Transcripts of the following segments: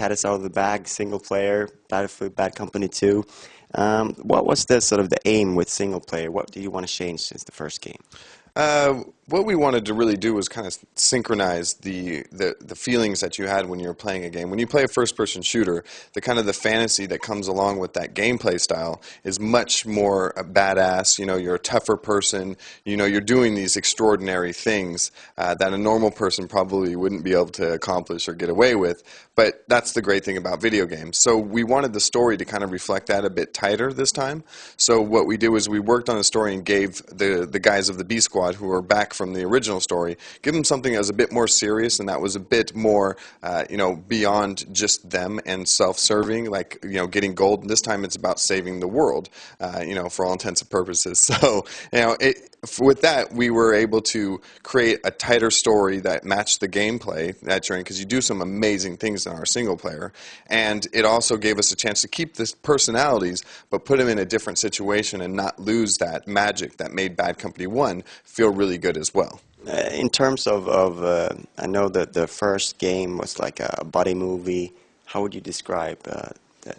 cat is out of the bag, single player, BattleFiled, Bad Company 2. What was the sort of the aim with single player? What do you want to change since the first game? What we wanted to really do was kind of synchronize the feelings that you had when you were playing a game. When you play a first-person shooter, the kind of the fantasy that comes along with that gameplay style is much more badass. You know, you're a tougher person. You know, you're doing these extraordinary things that a normal person probably wouldn't be able to accomplish or get away with. But that's the great thing about video games. So we wanted the story to kind of reflect that a bit tighter this time. So what we did was we worked on a story and gave the guys of the B Squad, who are back from the original story, give them something that was a bit more serious and that was a bit more, you know, beyond just them and self-serving, like, you know, getting gold. And this time it's about saving the world, you know, for all intents and purposes. So, you know, with that, we were able to create a tighter story that matched the gameplay that you're in, because you do some amazing things in our single player. And it also gave us a chance to keep the personalities, but put them in a different situation and not lose that magic that made Bad Company 1 feel really good as well. In terms of I know that the first game was like a buddy movie. How would you describe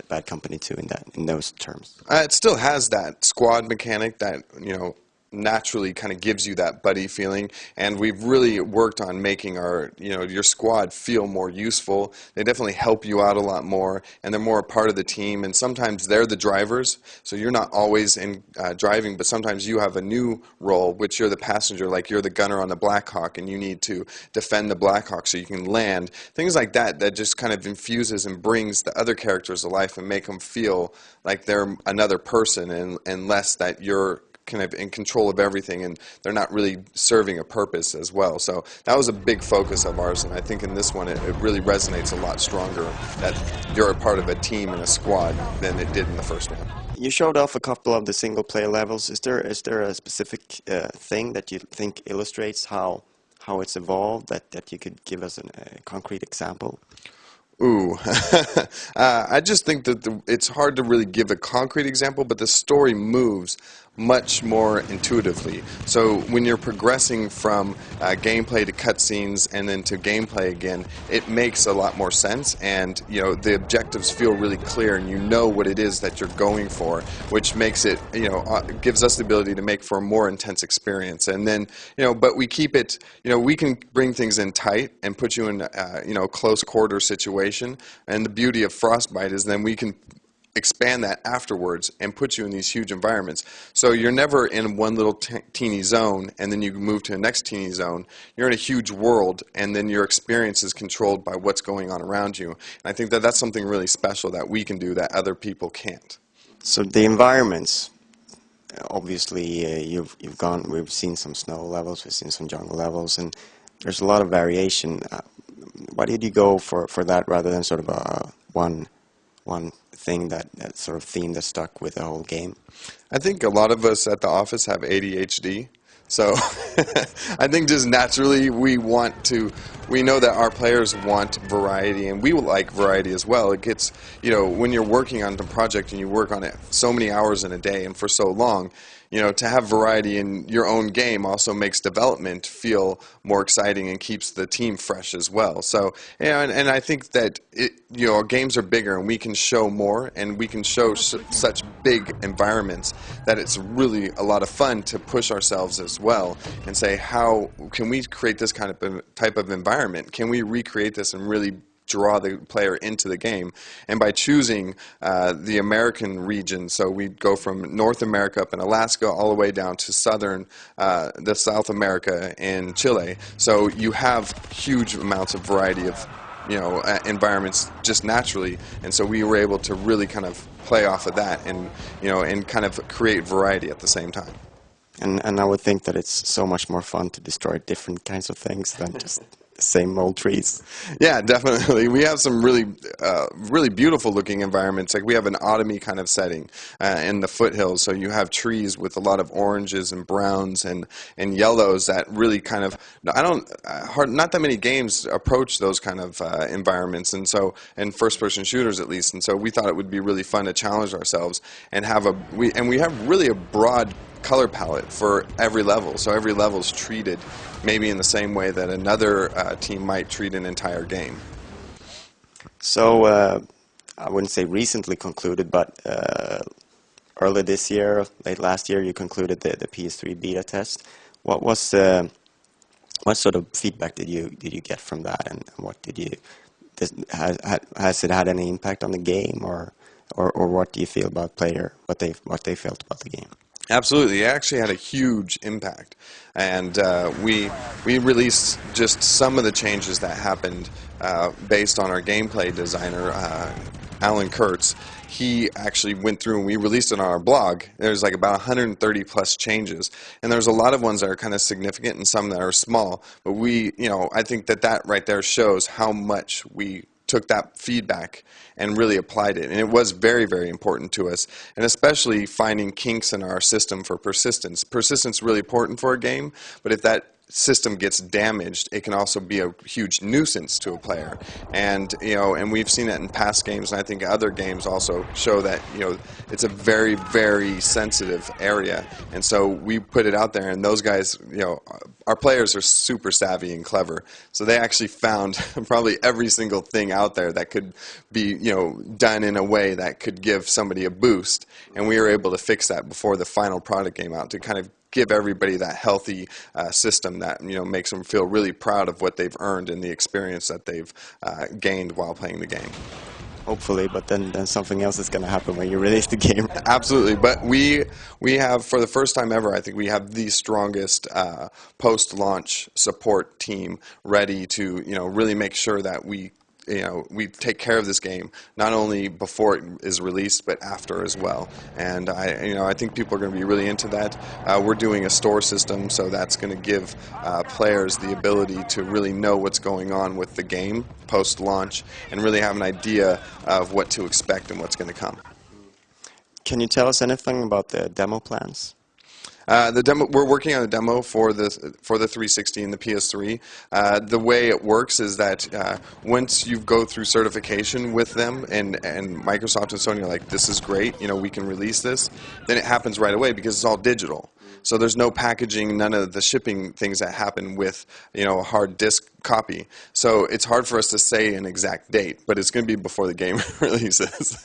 Bad Company 2 in those terms? It still has that squad mechanic that, you know, naturally kind of gives you that buddy feeling, and we've really worked on making our, you know, your squad feel more useful. They definitely help you out a lot more, and they're more a part of the team, and sometimes they're the drivers, so you're not always in driving, but sometimes you have a new role, which you're the passenger, like you're the gunner on the Black Hawk and you need to defend the Black Hawk so you can land. Things like that that just kind of infuses and brings the other characters to life and make them feel like they're another person, and less that you're kind of in control of everything and they're not really serving a purpose as well. So that was a big focus of ours, and I think in this one it really resonates a lot stronger that you're a part of a team and a squad than it did in the first one. You showed off a couple of the single player levels. Is there a specific thing that you think illustrates how it's evolved that you could give us a concrete example? Ooh, I just think that it's hard to really give a concrete example, but the story moves much more intuitively. So when you're progressing from gameplay to cutscenes and then to gameplay again, it makes a lot more sense, and you know, the objectives feel really clear, and you know what it is that you're going for, which makes it, you know, gives us the ability to make for a more intense experience. And then, you know, but we keep it, you know, we can bring things in tight and put you in, you know, close quarter situation. And the beauty of Frostbite is then we can expand that afterwards and put you in these huge environments. So you're never in one little teeny zone and then you move to the next teeny zone. You're in a huge world, and then your experience is controlled by what's going on around you. And I think that that's something really special that we can do that other people can't. So the environments, obviously we've seen some snow levels, we've seen some jungle levels, and there's a lot of variation. Why did you go for that rather than sort of a one thing that sort of theme that stuck with the whole game? I think a lot of us at the office have ADHD, so I think just naturally we know that our players want variety, and we like variety as well. It gets, you know, when you're working on the project and you work on it so many hours in a day and for so long, you know, to have variety in your own game also makes development feel more exciting and keeps the team fresh as well. So, you know, and I think that you know, our games are bigger and we can show more, and we can show such big environments that it's really a lot of fun to push ourselves as well and say, how can we create this kind of type of environment? Can we recreate this and really draw the player into the game? And by choosing the American region, so we go from North America up in Alaska all the way down to the South America in Chile. So you have huge amounts of variety of, you know, environments just naturally, and so we were able to really kind of play off of that and, you know, and kind of create variety at the same time. And I would think that it's so much more fun to destroy different kinds of things than just the same old trees. Yeah, definitely. We have some really beautiful looking environments. Like we have an autumny kind of setting in the foothills, so you have trees with a lot of oranges and browns and yellows that really kind of, not that many games approach those kind of environments, and so, in first-person shooters at least, and so we thought it would be really fun to challenge ourselves and we have really a broad color palette for every level, so every level is treated maybe in the same way that another team might treat an entire game. So, I wouldn't say recently concluded, but early this year, late last year, you concluded the PS3 beta test. What was what sort of feedback did you get from that, and what did you has it had any impact on the game, or what do you feel about what they felt about the game? Absolutely, it actually had a huge impact, and we released just some of the changes that happened based on our gameplay designer, Alan Kurtz. He actually went through and we released it on our blog. There's like about 130 plus changes, and there's a lot of ones that are kind of significant and some that are small. But I think that right there shows how much we took that feedback and really applied it. And it was very, very important to us, and especially finding kinks in our system for persistence. Persistence is really important for a game, but if that system gets damaged, it can also be a huge nuisance to a player. And and we've seen it in past games, and I think other games also show that it's a very, very sensitive area. And so we put it out there, and those guys, our players are super savvy and clever, so they actually found probably every single thing out there that could be done in a way that could give somebody a boost, and we were able to fix that before the final product came out to kind of give everybody that healthy system that makes them feel really proud of what they've earned and the experience that they've gained while playing the game. Hopefully, but then something else is going to happen when you release the game. Absolutely, but we have, for the first time ever, I think we have the strongest post-launch support team ready to really make sure that we take care of this game not only before it is released but after as well. And I think people are going to be really into that. We're doing a store system, so that's going to give players the ability to really know what's going on with the game post-launch and really have an idea of what to expect and what's going to come. Can you tell us anything about the demo plans? The demo, we're working on a demo for the 360 and the PS3. The way it works is that once you go through certification with them, and Microsoft and Sony are like, this is great, we can release this, then it happens right away because it's all digital. So there's no packaging, none of the shipping things that happen with a hard disk copy. So it's hard for us to say an exact date, but it's going to be before the game releases.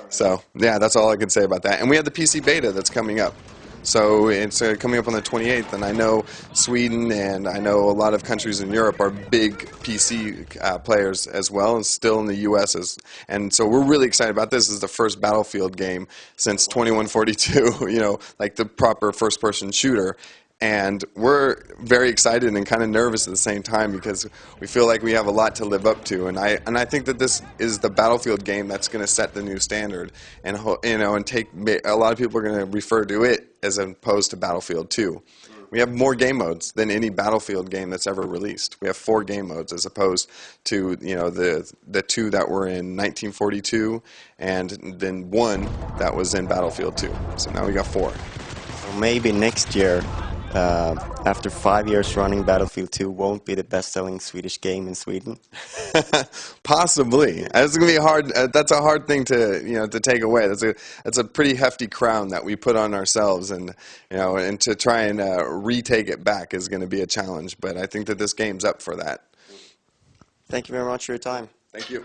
So yeah, that's all I can say about that. And we have the PC beta that's coming up. So it's coming up on the 28th, and I know Sweden and I know a lot of countries in Europe are big PC players as well, and still in the U.S. And so we're really excited about this. This is the first BattleFiled game since 2142, like the proper first-person shooter. And we're very excited and kind of nervous at the same time because we feel like we have a lot to live up to. And I think that this is the BattleFiled game that's going to set the new standard. And and take a lot of people are going to refer to it as opposed to Battlefield 2. We have more game modes than any Battlefield game that's ever released. We have 4 game modes as opposed to the 2 that were in 1942 and then 1 that was in Battlefield 2. So now we got 4. So maybe next year, after 5 years running, Battlefield 2 won't be the best-selling Swedish game in Sweden. Possibly. It's going to be hard. That's a hard thing to to take away. That's a pretty hefty crown that we put on ourselves, and and to try and retake it back is going to be a challenge. But I think that this game's up for that. Thank you very much for your time. Thank you.